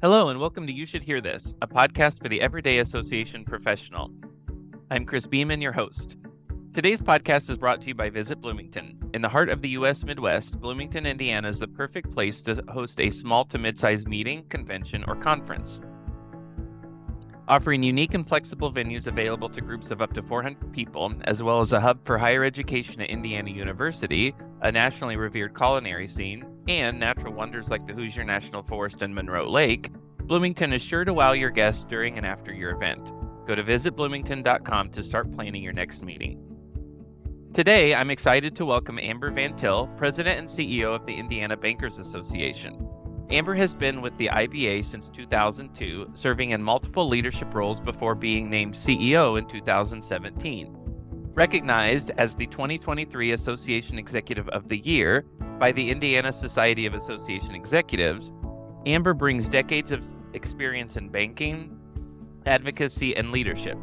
Hello, and welcome to You Should Hear This, a podcast for the Everyday Association professional. I'm Chris Beeman, your host. Today's podcast is brought to you by Visit Bloomington. In the heart of the U.S. Midwest, Bloomington, Indiana is the perfect place to host a small to mid-sized meeting, convention, or conference. Offering unique and flexible venues available to groups of up to 400 people, as well as a hub for higher education at Indiana University, a nationally revered culinary scene, and natural wonders like the Hoosier National Forest and Monroe Lake, Bloomington is sure to wow your guests during and after your event. Go to visitbloomington.com to start planning your next meeting. Today, I'm excited to welcome Amber Van Til, President and CEO of the Indiana Bankers Association. Amber has been with the IBA since 2002, serving in multiple leadership roles before being named CEO in 2017. Recognized as the 2023 Association Executive of the Year by the Indiana Society of Association Executives, Amber brings decades of experience in banking, advocacy, and leadership.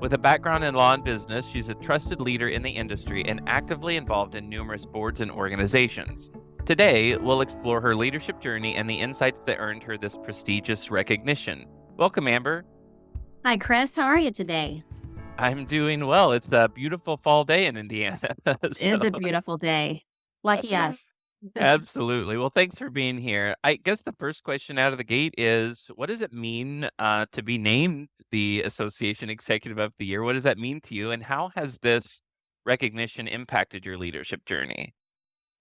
With a background in law and business, she's a trusted leader in the industry and actively involved in numerous boards and organizations. Today, we'll explore her leadership journey and the insights that earned her this prestigious recognition. Welcome, Amber. Hi, Chris. How are you today? I'm doing well. It's a beautiful fall day in Indiana. It's a beautiful day. Lucky us. Absolutely. Well, thanks for being here. I guess the first question out of the gate is, what does it mean to be named the Association Executive of the Year? What does that mean to you? And how has this recognition impacted your leadership journey?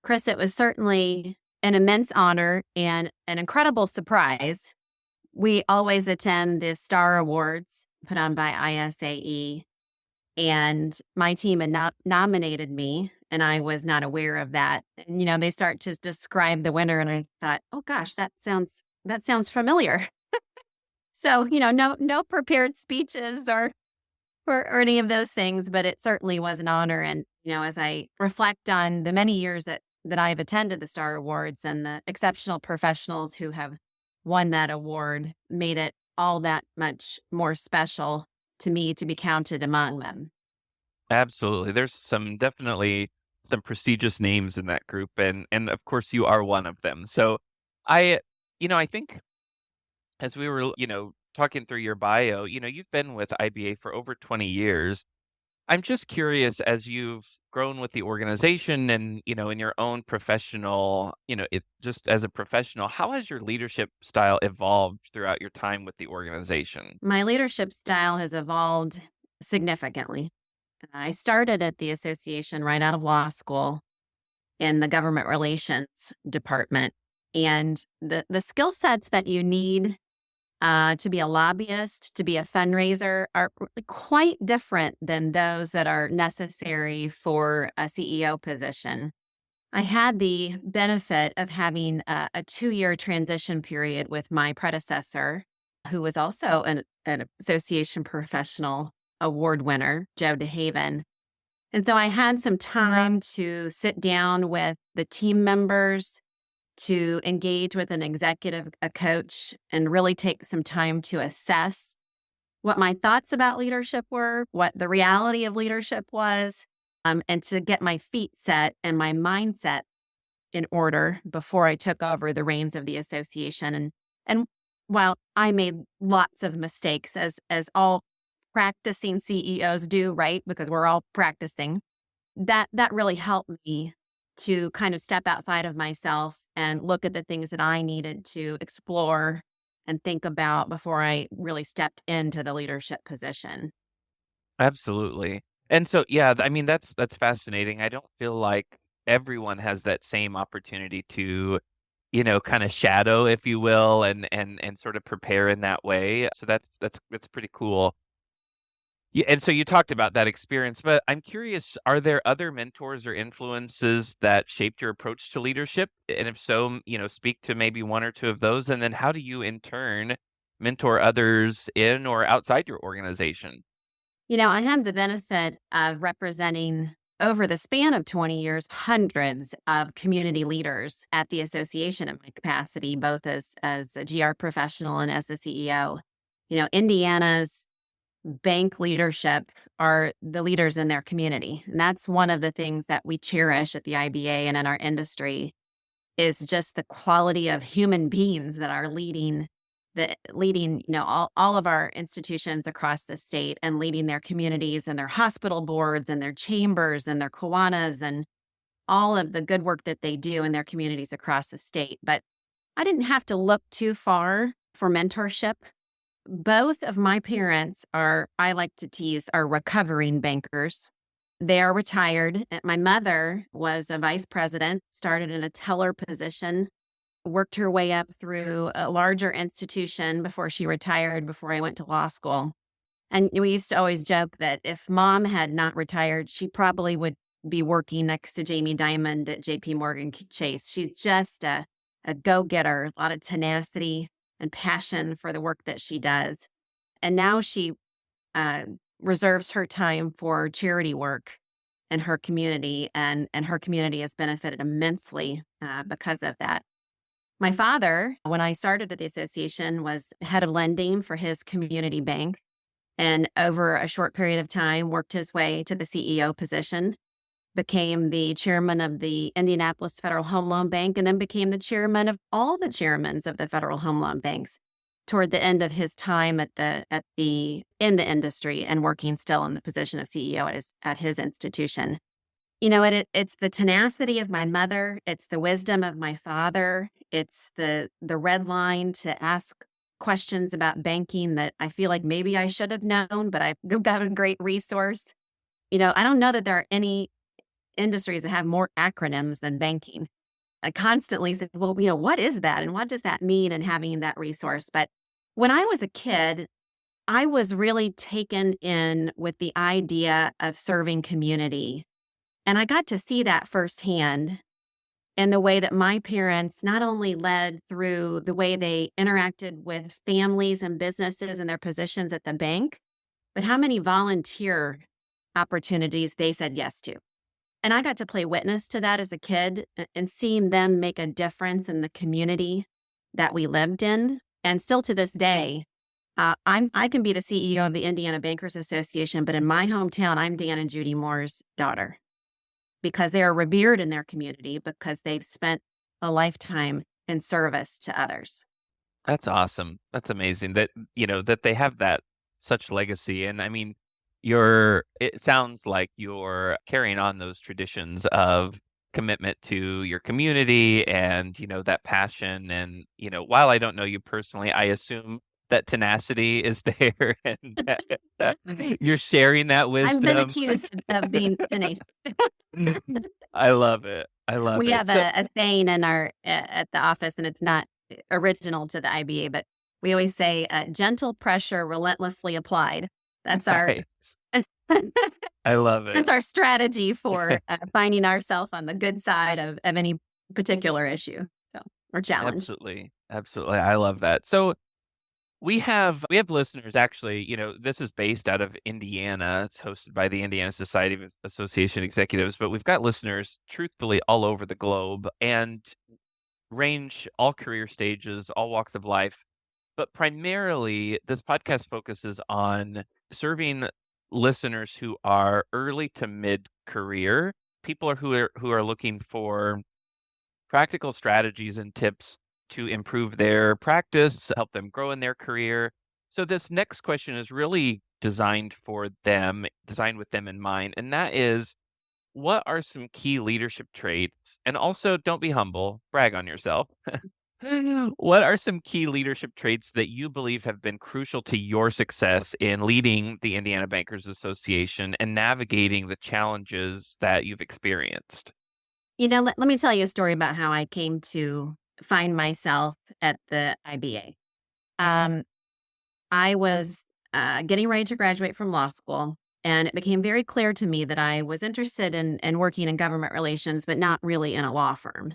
Chris, it was certainly an immense honor and an incredible surprise. We always attend the Star Awards put on by ISAE, and my team had nominated me, and I was not aware of that. And, they start to describe the winner, and I thought, oh gosh, that sounds familiar. So, no prepared speeches or any of those things, but it certainly was an honor. And, as I reflect on the many years that I've attended the Star Awards and the exceptional professionals who have won that award, made it all that much more special to me to be counted among them. Absolutely. There's definitely some prestigious names in that group, and of course you are one of them. So I think as we were, talking through your bio, you've been with IBA for over 20 years. I'm just curious, as you've grown with the organization and, in your own professional, just as a professional, how has your leadership style evolved throughout your time with the organization? My leadership style has evolved significantly. I started at the association right out of law school in the government relations department. And the skill sets that you need to be a lobbyist, to be a fundraiser, are quite different than those that are necessary for a CEO position. I had the benefit of having a 2-year transition period with my predecessor, who was also an association professional award winner, Joe DeHaven. And so I had some time to sit down with the team members, to engage with an executive, a coach, and really take some time to assess what my thoughts about leadership were, what the reality of leadership was, and to get my feet set and my mindset in order before I took over the reins of the association. And while I made lots of mistakes, as all practicing CEOs do, right? Because we're all practicing, that really helped me to kind of step outside of myself and look at the things that I needed to explore and think about before I really stepped into the leadership position. Absolutely. And so, yeah, I mean, that's fascinating. I don't feel like everyone has that same opportunity to, kind of shadow, if you will, and sort of prepare in that way. So that's pretty cool. Yeah, and so you talked about that experience, but I'm curious, are there other mentors or influences that shaped your approach to leadership? And if so, speak to maybe one or two of those. And then how do you in turn mentor others in or outside your organization? I have the benefit of representing, over the span of 20 years, hundreds of community leaders at the association in my capacity, both as a GR professional and as the CEO. Indiana's bank leadership are the leaders in their community. And that's one of the things that we cherish at the IBA and in our industry, is just the quality of human beings that are leading leading, all of our institutions across the state and leading their communities and their hospital boards and their chambers and their Kiwanis and all of the good work that they do in their communities across the state. But I didn't have to look too far for mentorship. Both of my parents I like to tease, are recovering bankers. They are retired. My mother was a vice president, started in a teller position, worked her way up through a larger institution before she retired, before I went to law school. And we used to always joke that if mom had not retired, she probably would be working next to Jamie Dimon at JP Morgan Chase. She's just a go-getter, a lot of tenacity and passion for the work that she does. And now she reserves her time for charity work in her community, and her community has benefited immensely because of that. My father, when I started at the association, was head of lending for his community bank, and over a short period of time worked his way to the CEO position, became the chairman of the Indianapolis Federal Home Loan Bank, and then became the chairman of all the chairmans of the Federal Home Loan Banks toward the end of his time in the industry, and working still in the position of CEO at his institution. It's the tenacity of my mother. It's the wisdom of my father. It's the red line to ask questions about banking that I feel like maybe I should have known, but I've got a great resource. I don't know that there are any industries that have more acronyms than banking. I constantly say, well, what is that? And what does that mean? And having that resource. But when I was a kid, I was really taken in with the idea of serving community. And I got to see that firsthand in the way that my parents not only led through the way they interacted with families and businesses and their positions at the bank, but how many volunteer opportunities they said yes to. And I got to play witness to that as a kid, and seeing them make a difference in the community that we lived in. And still to this day, I can be the CEO of the Indiana Bankers Association, but in my hometown, I'm Dan and Judy Moore's daughter, because they are revered in their community, because they've spent a lifetime in service to others. That's awesome. That's amazing that they have that such legacy. And I mean, it sounds like you're carrying on those traditions of commitment to your community and, that passion. And, while I don't know you personally, I assume that tenacity is there and that you're sharing that I've been wisdom. accused of being tenacious. I love it. I love We it. have a saying in at the office, and it's not original to the IBA, but we always say, gentle pressure relentlessly applied. That's our I love it. That's our strategy for finding ourselves on the good side of any particular issue, or challenge. Absolutely. Absolutely. I love that. So we have listeners, actually, this is based out of Indiana. It's hosted by the Indiana Society of Association Executives, but we've got listeners truthfully all over the globe and range all career stages, all walks of life. But primarily, this podcast focuses on serving listeners who are early to mid-career, people who are looking for practical strategies and tips to improve their practice, help them grow in their career. So this next question is really designed with them in mind, and that is, what are some key leadership traits? And also, don't be humble, brag on yourself. What are some key leadership traits that you believe have been crucial to your success in leading the Indiana Bankers Association and navigating the challenges that you've experienced? Let me tell you a story about how I came to find myself at the IBA. I was getting ready to graduate from law school, and it became very clear to me that I was interested in working in government relations, but not really in a law firm.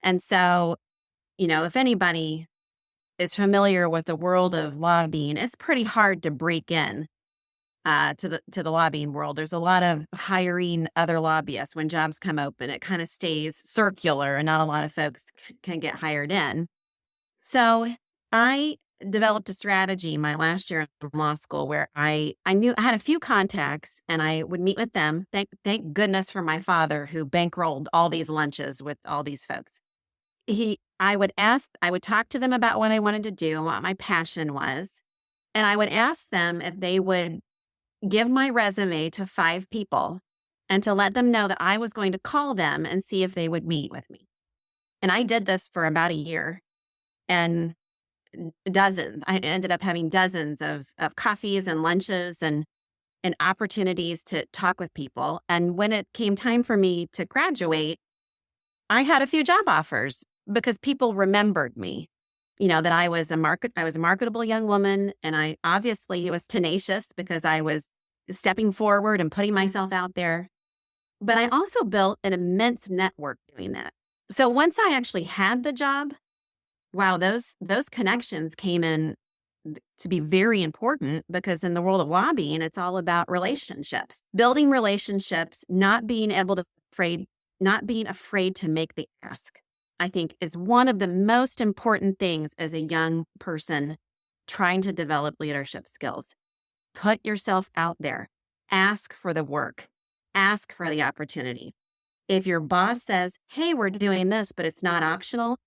And so, if anybody is familiar with the world of lobbying, it's pretty hard to break in to the lobbying world. There's a lot of hiring other lobbyists when jobs come open. It kind of stays circular, and not a lot of folks can get hired in. So I developed a strategy my last year in law school where I knew I had a few contacts, and I would meet with them. Thank goodness for my father, who bankrolled all these lunches with all these folks. I would talk to them about what I wanted to do and what my passion was. And I would ask them if they would give my resume to 5 people and to let them know that I was going to call them and see if they would meet with me. And I did this for about a year, and I ended up having dozens of coffees and lunches and opportunities to talk with people. And when it came time for me to graduate, I had a few job offers because people remembered me. That I was a marketable young woman, and I obviously was tenacious because I was stepping forward and putting myself out there. But I also built an immense network doing that. So once I actually had the job, wow, those connections came in to be very important, because in the world of lobbying, it's all about relationships, building relationships, not being afraid to make the ask, I think, is one of the most important things as a young person trying to develop leadership skills. Put yourself out there, ask for the work, ask for the opportunity. If your boss says, hey, we're doing this, but it's not optional,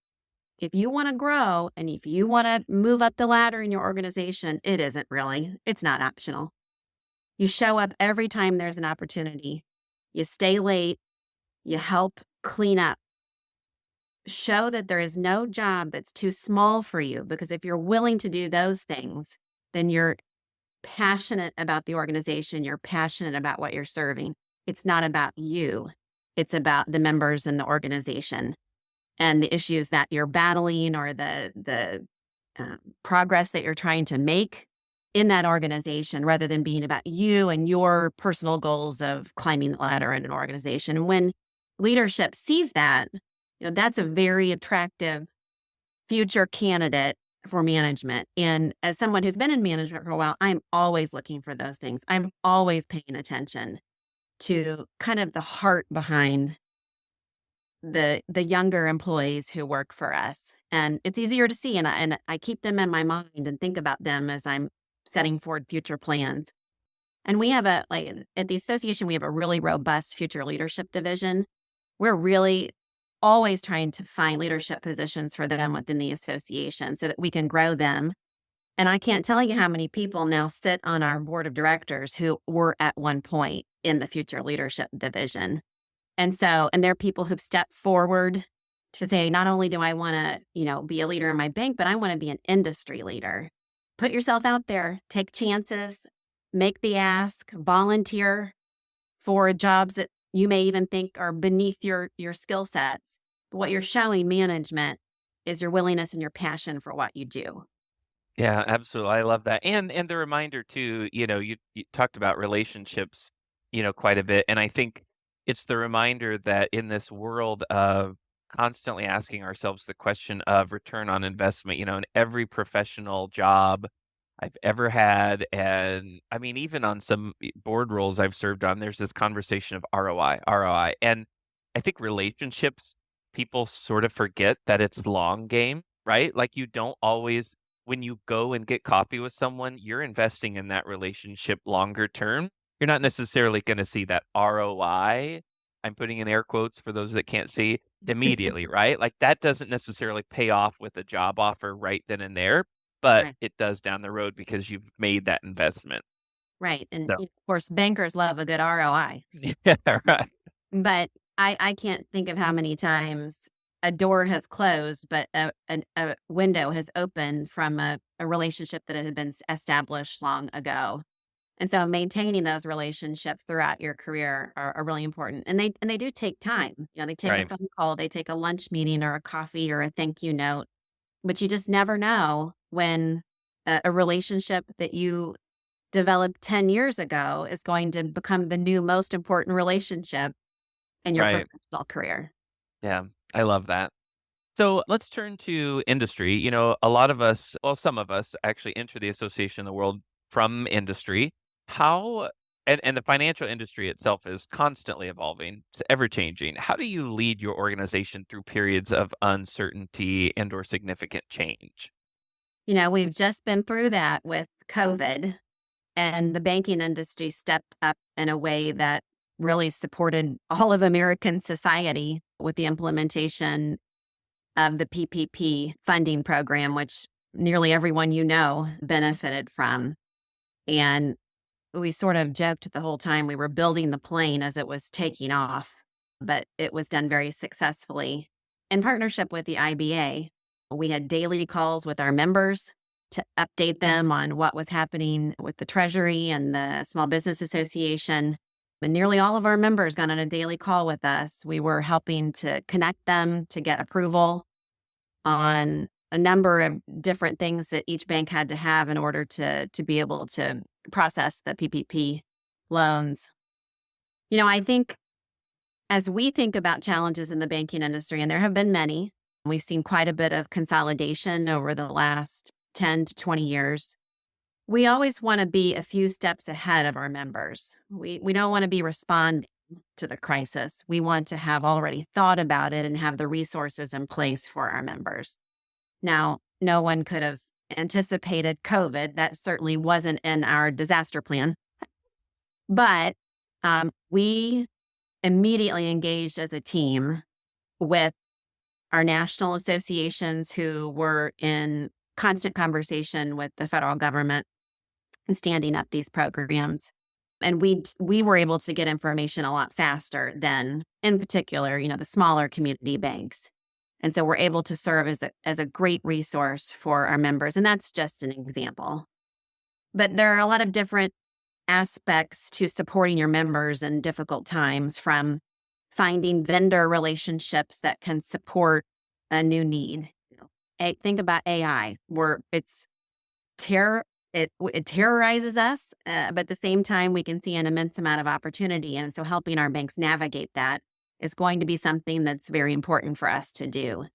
if you want to grow and if you want to move up the ladder in your organization, it isn't really. It's not optional. You show up every time there's an opportunity. You stay late. You help clean up. Show that there is no job that's too small for you, because if you're willing to do those things, then you're passionate about the organization. You're passionate about what you're serving. It's not about you. It's about the members in the organization and the issues that you're battling, or the progress that you're trying to make in that organization, rather than being about you and your personal goals of climbing the ladder in an organization. And when leadership sees that, that's a very attractive future candidate for management. And as someone who's been in management for a while, I'm always looking for those things. I'm always paying attention to kind of the heart behind the younger employees who work for us. And it's easier to see, and I keep them in my mind and think about them as I'm setting forward future plans. And we have at the association, we have a really robust future leadership division. We're really always trying to find leadership positions for them within the association so that we can grow them. And I can't tell you how many people now sit on our board of directors who were at one point in the future leadership division. And they're people who've stepped forward to say, not only do I want to, be a leader in my bank, but I want to be an industry leader. Put yourself out there, take chances, make the ask, volunteer for jobs that you may even think are beneath your skill sets. But what you're showing management is your willingness and your passion for what you do. Yeah, absolutely. I love that. And the reminder too, you talked about relationships, quite a bit. And I think it's the reminder that in this world of constantly asking ourselves the question of return on investment, in every professional job I've ever had, and I mean, even on some board roles I've served on, there's this conversation of ROI. And I think relationships, people sort of forget that it's long game, right? Like you don't always, when you go and get coffee with someone, you're investing in that relationship longer term. You're not necessarily going to see that ROI. I'm putting in air quotes for those that can't see immediately, right? Like that doesn't necessarily pay off with a job offer right then and there, but Right. it does down the road because you've made that investment. Right. And So, of course, bankers love a good ROI. yeah, right. But I can't think of how many times a door has closed, but a window has opened from a relationship that had been established long ago. And so maintaining those relationships throughout your career are really important. And they do take time. They take a Right. phone call, they take a lunch meeting or a coffee or a thank you note. But you just never know when a relationship that you developed 10 years ago is going to become the new most important relationship in your Right. professional career. Yeah. I love that. So let's turn to industry. A lot of us, well, some of us actually enter the association in the world from industry. How, and the financial industry itself is constantly evolving, it's ever changing. How do you lead your organization through periods of uncertainty and or significant change? We've just been through that with COVID, and the banking industry stepped up in a way that really supported all of American society with the implementation of the PPP funding program, which nearly everyone benefited from. And we sort of joked the whole time we were building the plane as it was taking off, but it was done very successfully. In partnership with the IBA, we had daily calls with our members to update them on what was happening with the Treasury and the Small Business Association. And nearly all of our members got on a daily call with us. We were helping to connect them to get approval on a number of different things that each bank had to have in order to be able to process the PPP loans. I think as we think about challenges in the banking industry, and there have been many, we've seen quite a bit of consolidation over the last 10 to 20 years. We always want to be a few steps ahead of our members. We don't want to be responding to the crisis. We want to have already thought about it and have the resources in place for our members. Now, no one could have anticipated COVID. That certainly wasn't in our disaster plan. But we immediately engaged as a team with our national associations who were in constant conversation with the federal government and standing up these programs. And we were able to get information a lot faster than, in particular, the smaller community banks. And so we're able to serve as a great resource for our members. And that's just an example. But there are a lot of different aspects to supporting your members in difficult times, from finding vendor relationships that can support a new need. Think about AI, where it terrorizes us, but at the same time, we can see an immense amount of opportunity. And so helping our banks navigate that is going to be something that's very important for us to do.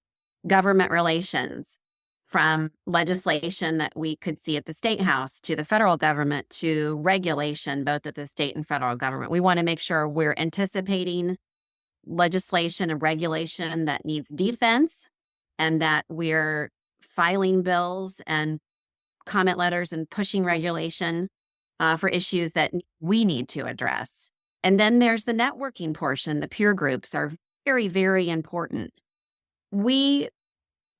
Government relations, from legislation that we could see at the state house to the federal government to regulation, both at the state and federal government. We want to make sure we're anticipating legislation and regulation that needs defense, and that we're filing bills and comment letters and pushing regulation for issues that we need to address. And then there's the networking portion. The peer groups are very, very important. We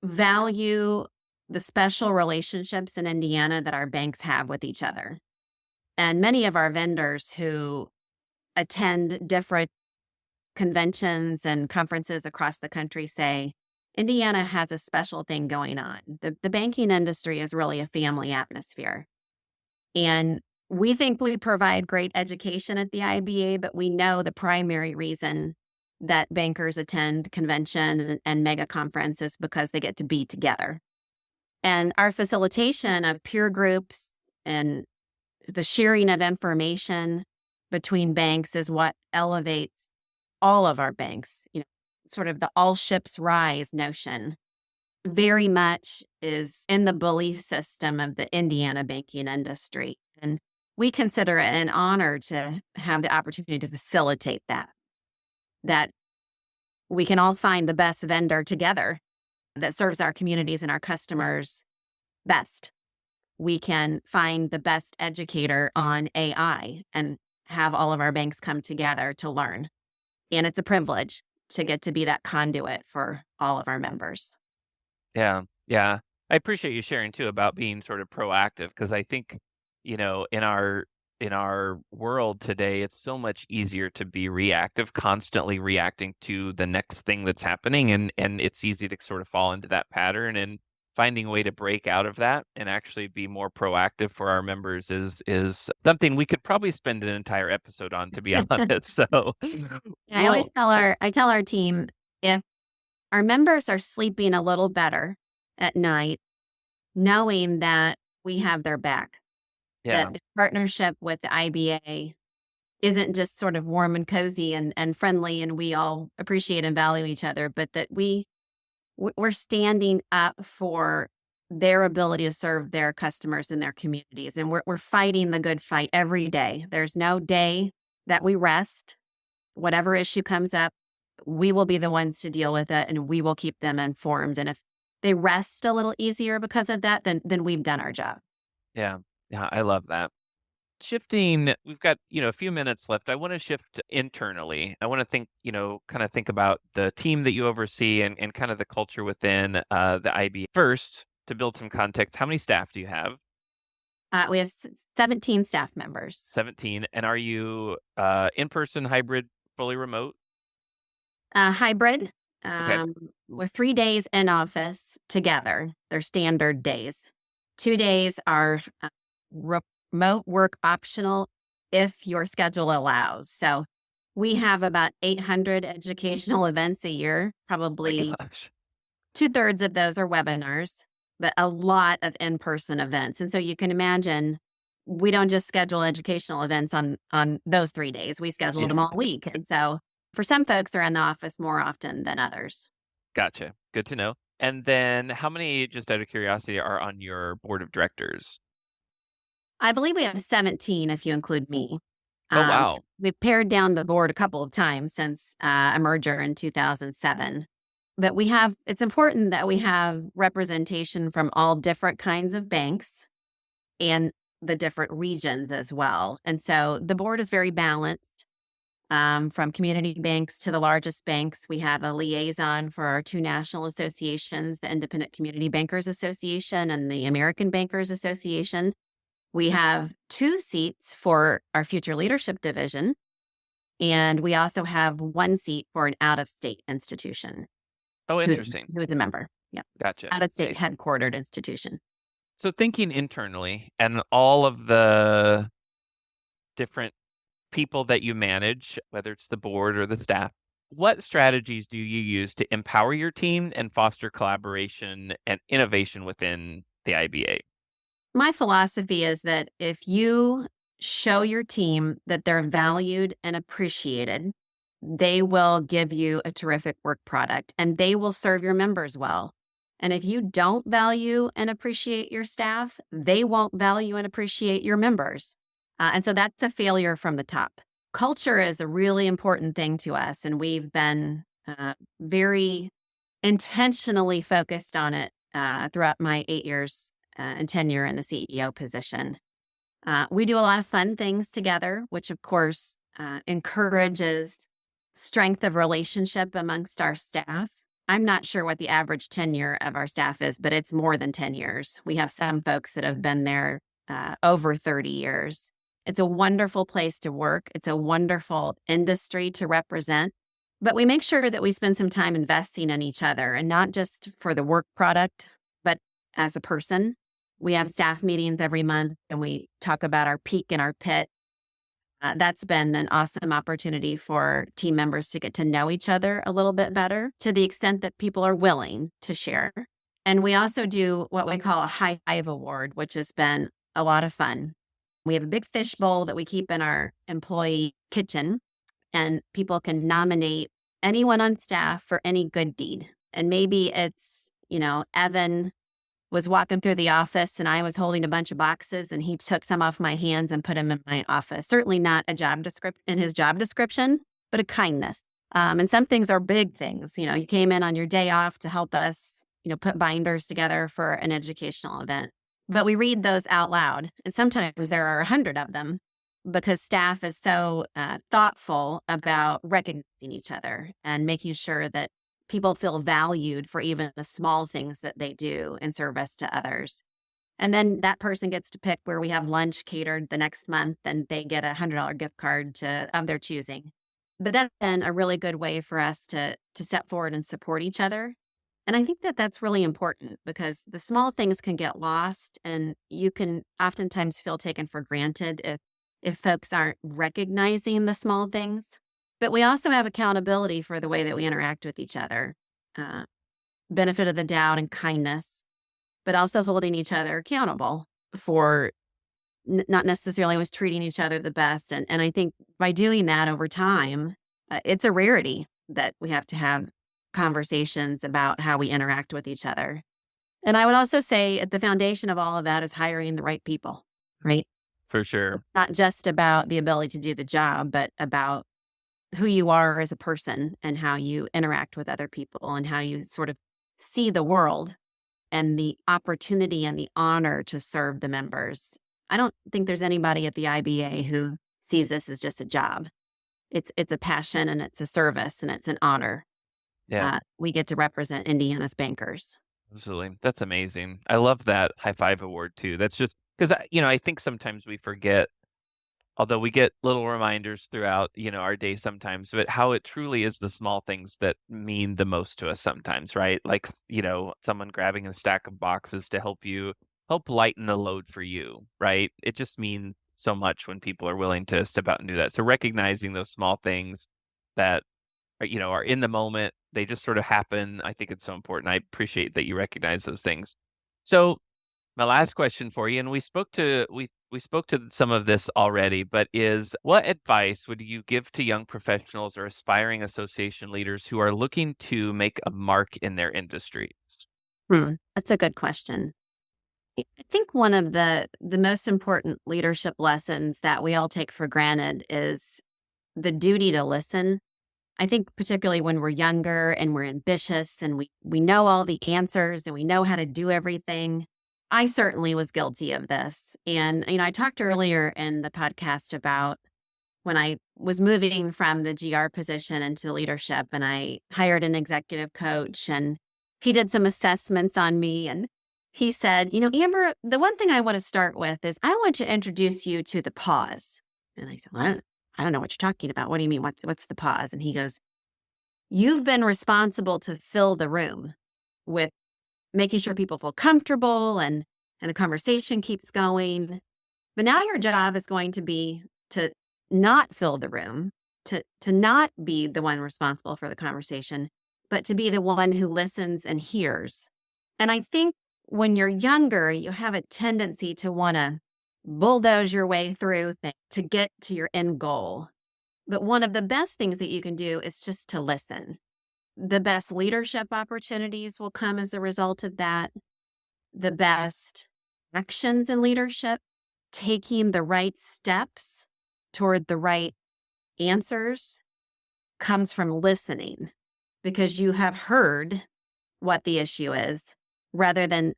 value the special relationships in Indiana that our banks have with each other. And many of our vendors who attend different conventions and conferences across the country say, Indiana has a special thing going on. The banking industry is really a family atmosphere. And we think we provide great education at the IBA, but we know the primary reason that bankers attend convention and mega conferences because they get to be together. And our facilitation of peer groups and the sharing of information between banks is what elevates all of our banks. Sort of the all ships rise notion very much is in the belief system of the Indiana banking industry. And we consider it an honor to have the opportunity to facilitate that we can all find the best vendor together that serves our communities and our customers best. We can find the best educator on AI and have all of our banks come together to learn. And it's a privilege to get to be that conduit for all of our members. Yeah. I appreciate you sharing too about being sort of proactive, because I think, in our world today, it's so much easier to be reactive, constantly reacting to the next thing that's happening. And it's easy to sort of fall into that pattern, and finding a way to break out of that and actually be more proactive for our members is something we could probably spend an entire episode on, to be honest. So I always tell our team, if our members are sleeping a little better at night, knowing that we have their back, that the partnership with the IBA isn't just sort of warm and cozy and friendly, and we all appreciate and value each other, but that we're standing up for their ability to serve their customers and their communities. And we're fighting the good fight every day. There's no day that we rest. Whatever issue comes up, we will be the ones to deal with it, and we will keep them informed. And if they rest a little easier because of that, then we've done our job. Yeah, I love that. Shifting, we've got, a few minutes left. I want to shift internally. I want to think, kind of think about the team that you oversee and kind of the culture within the IB. First, to build some context, how many staff do you have? We have 17 staff members. 17. And are you in-person, hybrid, fully remote? Hybrid, Okay. with 3 days in office together. They're standard days. 2 days are remote work optional if your schedule allows. So we have about 800 educational events a year. My Probably gosh. 2/3 of those are webinars, but a lot of in-person events. And so you can imagine we don't just schedule educational events on those 3 days. We schedule them all week. And so for some folks are in the office more often than others. Gotcha. Good to know. And then how many, just out of curiosity, are on your board of directors? I believe we have 17 if you include me. Oh, wow. We've pared down the board a couple of times since a merger in 2007. But it's important that we have representation from all different kinds of banks and the different regions as well. And so the board is very balanced. From community banks to the largest banks, we have a liaison for our two national associations, the Independent Community Bankers Association and the American Bankers Association. We have 2 seats for our Future Leadership Division, and we also have 1 seat for an out-of-state institution Oh, who's interesting. who is a member. Yeah, Gotcha. out-of-state Nice. headquartered institution. So thinking internally and all of the different people that you manage, whether it's the board or the staff, what strategies do you use to empower your team and foster collaboration and innovation within the IBA? My philosophy is that if you show your team that they're valued and appreciated, they will give you a terrific work product and they will serve your members well. And if you don't value and appreciate your staff, they won't value and appreciate your members. And so that's a failure from the top. Culture is a really important thing to us, and we've been very intentionally focused on it throughout my 8 years and tenure in the CEO position. We do a lot of fun things together, which of course encourages strength of relationship amongst our staff. I'm not sure what the average tenure of our staff is, but it's more than 10 years. We have some folks that have been there over 30 years. It's a wonderful place to work. It's a wonderful industry to represent. But we make sure that we spend some time investing in each other, and not just for the work product, but as a person. We have staff meetings every month and we talk about our peak and our pit. That's been an awesome opportunity for team members to get to know each other a little bit better, to the extent that people are willing to share. And we also do what we call a high five award, which has been a lot of fun. We have a big fish bowl that we keep in our employee kitchen, and people can nominate anyone on staff for any good deed. And maybe it's, Evan was walking through the office and I was holding a bunch of boxes and he took some off my hands and put them in my office. Certainly not a job description in his job description, but a kindness. And some things are big things. You came in on your day off to help us, put binders together for an educational event. But we read those out loud. And sometimes there are 100 of them because staff is so thoughtful about recognizing each other and making sure that people feel valued for even the small things that they do in service to others. And then that person gets to pick where we have lunch catered the next month, and they get a $100 gift card of their choosing. But that's been a really good way for us to step forward and support each other. And I think that that's really important because the small things can get lost, and you can oftentimes feel taken for granted if folks aren't recognizing the small things. But we also have accountability for the way that we interact with each other, benefit of the doubt and kindness, but also holding each other accountable for not necessarily always treating each other the best. And I think by doing that over time, it's a rarity that we have to have conversations about how we interact with each other. And I would also say at the foundation of all of that is hiring the right people, right? For sure. Not just about the ability to do the job, but about who you are as a person and how you interact with other people and how you sort of see the world and the opportunity and the honor to serve the members I don't think there's anybody at the IBA who sees this as just a job. It's a passion and it's a service and it's an honor. Yeah, We get to represent Indiana's bankers. absolutely. That's amazing. I love that high five award too. That's just because, I think sometimes we forget, although we get little reminders throughout, our day sometimes, but how it truly is the small things that mean the most to us sometimes, right? Like, someone grabbing a stack of boxes to help lighten the load for you, right? It just means so much when people are willing to step out and do that. So recognizing those small things that are in the moment, they just sort of happen. I think it's so important. I appreciate that you recognize those things. So my last question for you, and we spoke to some of this already, but is what advice would you give to young professionals or aspiring association leaders who are looking to make a mark in their industries? That's a good question. I think one of the most important leadership lessons that we all take for granted is the duty to listen. I think particularly when we're younger and we're ambitious and we know all the answers and we know how to do everything. I certainly was guilty of this. And, I talked earlier in the podcast about when I was moving from the GR position into leadership and I hired an executive coach and he did some assessments on me and he said, Amber, the one thing I want to start with is I want to introduce you to the pause. And I said, well, I don't know what you're talking about. What do you mean? What's the pause? And he goes, you've been responsible to fill the room with making sure people feel comfortable and the conversation keeps going. But now your job is going to be to not fill the room, to not be the one responsible for the conversation, but to be the one who listens and hears. And I think when you're younger, you have a tendency to want to bulldoze your way through things to get to your end goal. But one of the best things that you can do is just to listen. The best leadership opportunities will come as a result of that. The best actions in leadership, taking the right steps toward the right answers, comes from listening because you have heard what the issue is rather than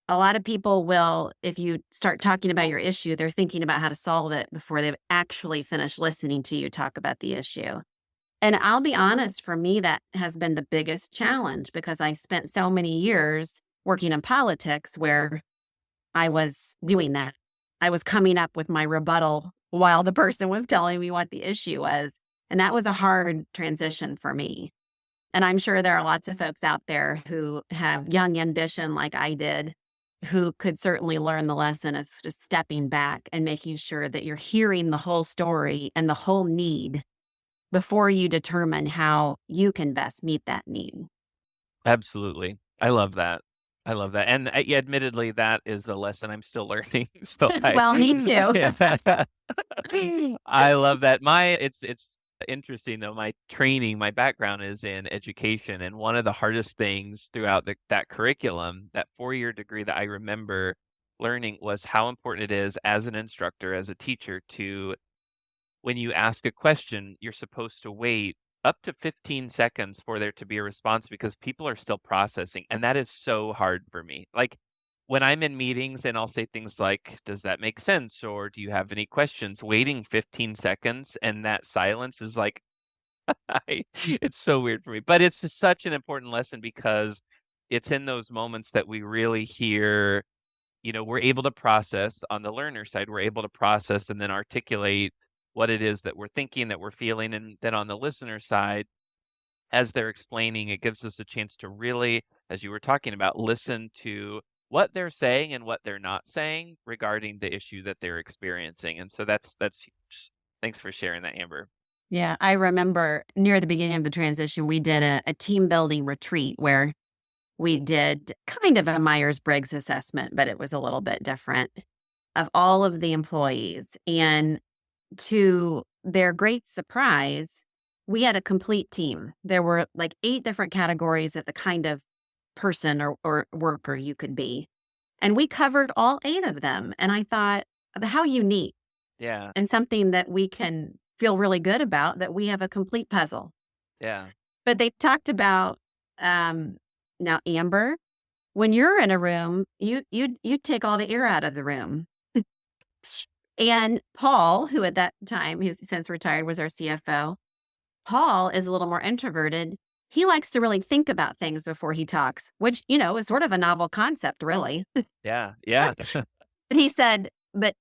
a lot of people will, if you start talking about your issue, they're thinking about how to solve it before they've actually finished listening to you talk about the issue. And I'll be honest, for me, that has been the biggest challenge because I spent so many years working in politics where I was doing that. I was coming up with my rebuttal while the person was telling me what the issue was. And that was a hard transition for me. And I'm sure there are lots of folks out there who have young ambition like I did, who could certainly learn the lesson of just stepping back and making sure that you're hearing the whole story and the whole need before you determine how you can best meet that need. Absolutely. I love that. I love that. And yeah, admittedly, that is a lesson I'm still learning. So Well, me too. Yeah. I love that. It's interesting though. My background is in education, and one of the hardest things throughout that curriculum, that 4-year degree that I remember learning was how important it is as an instructor, as a teacher, to when you ask a question, you're supposed to wait up to 15 seconds for there to be a response because people are still processing. And that is so hard for me. Like when I'm in meetings and I'll say things like, does that make sense? Or do you have any questions? Waiting 15 seconds and that silence is like, it's so weird for me. But it's just such an important lesson because it's in those moments that we really hear, we're able to process on the learner side, we're able to process and then articulate what it is that we're thinking, that we're feeling. And then on the listener side, as they're explaining, it gives us a chance to really, as you were talking about, listen to what they're saying and what they're not saying regarding the issue that they're experiencing. And so that's huge. Thanks for sharing that, Amber. Yeah, I remember near the beginning of the transition, we did a team building retreat where we did kind of a Myers-Briggs assessment, but it was a little bit different of all of the employees. And to their great surprise, we had a complete team. There were like 8 different categories of the kind of person or worker you could be. And we covered all 8 of them. And I thought, how unique Yeah. and something that we can feel really good about that we have a complete puzzle. Yeah. But they talked about, now, Amber, when you're in a room, you take all the air out of the room. And Paul, who at that time, he's since retired, was our CFO. Paul is a little more introverted. He likes to really think about things before he talks, which, is sort of a novel concept, really. Yeah. Yeah. But he said, but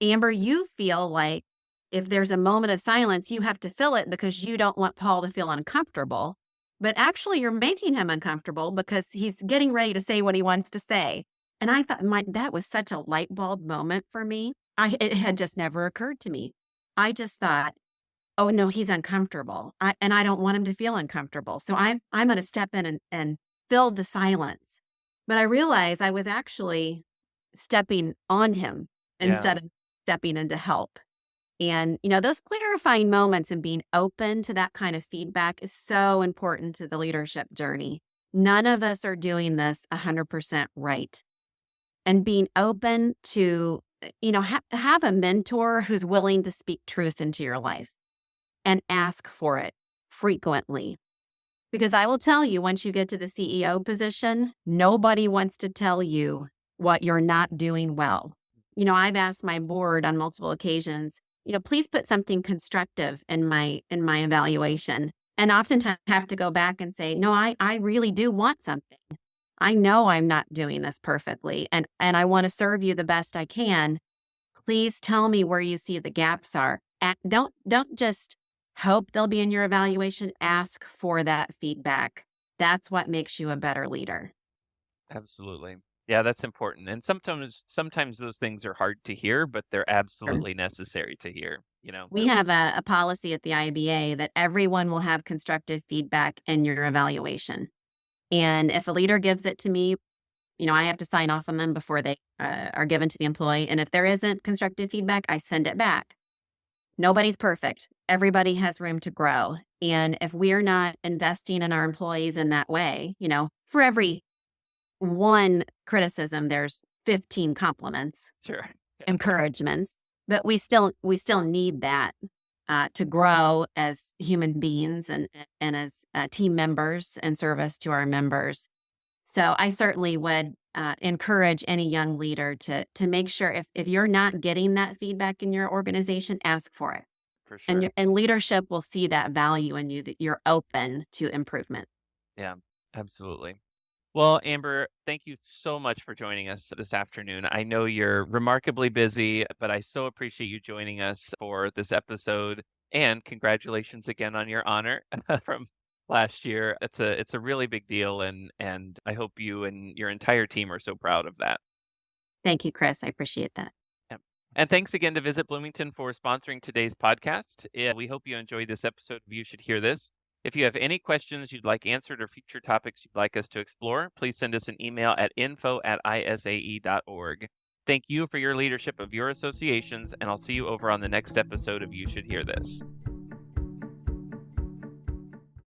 Amber, you feel like if there's a moment of silence, you have to fill it because you don't want Paul to feel uncomfortable. But actually, you're making him uncomfortable because he's getting ready to say what he wants to say. And I thought, that was such a light bulb moment for me. It had just never occurred to me. I just thought, oh no, he's uncomfortable. And I don't want him to feel uncomfortable. So I'm going to step in and fill the silence. But I realized I was actually stepping on him instead of stepping in to help. And, those clarifying moments and being open to that kind of feedback is so important to the leadership journey. None of us are doing this 100% right. And being open to, have a mentor who's willing to speak truth into your life and ask for it frequently. Because I will tell you, once you get to the CEO position, nobody wants to tell you what you're not doing well. I've asked my board on multiple occasions, please put something constructive in my evaluation. And oftentimes I have to go back and say, no, I really do want something. I know I'm not doing this perfectly, and I want to serve you the best I can. Please tell me where you see the gaps are. And don't just hope they'll be in your evaluation. Ask for that feedback. That's what makes you a better leader. Absolutely. Yeah, that's important. And sometimes those things are hard to hear, but they're absolutely necessary to hear, We have a policy at the IBA that everyone will have constructive feedback in your evaluation. And if a leader gives it to me, I have to sign off on them before they are given to the employee. And if there isn't constructive feedback, I send it back. Nobody's perfect. Everybody has room to grow. And if we're not investing in our employees in that way, for every one criticism, there's 15 compliments, Sure. encouragements, but we still need that to grow as human beings and as team members and service to our members. So I certainly would encourage any young leader to make sure if you're not getting that feedback in your organization, ask for it. For sure. And leadership will see that value in you, that you're open to improvement. Yeah, absolutely. Well, Amber, thank you so much for joining us this afternoon. I know you're remarkably busy, but I so appreciate you joining us for this episode. And congratulations again on your honor from last year. It's a really big deal, and I hope you and your entire team are so proud of that. Thank you, Chris. I appreciate that. Yeah. And thanks again to Visit Bloomington for sponsoring today's podcast. We hope you enjoyed this episode of You Should Hear This. If you have any questions you'd like answered or future topics you'd like us to explore, please send us an email at info@isae.org. Thank you for your leadership of your associations, and I'll see you over on the next episode of You Should Hear This.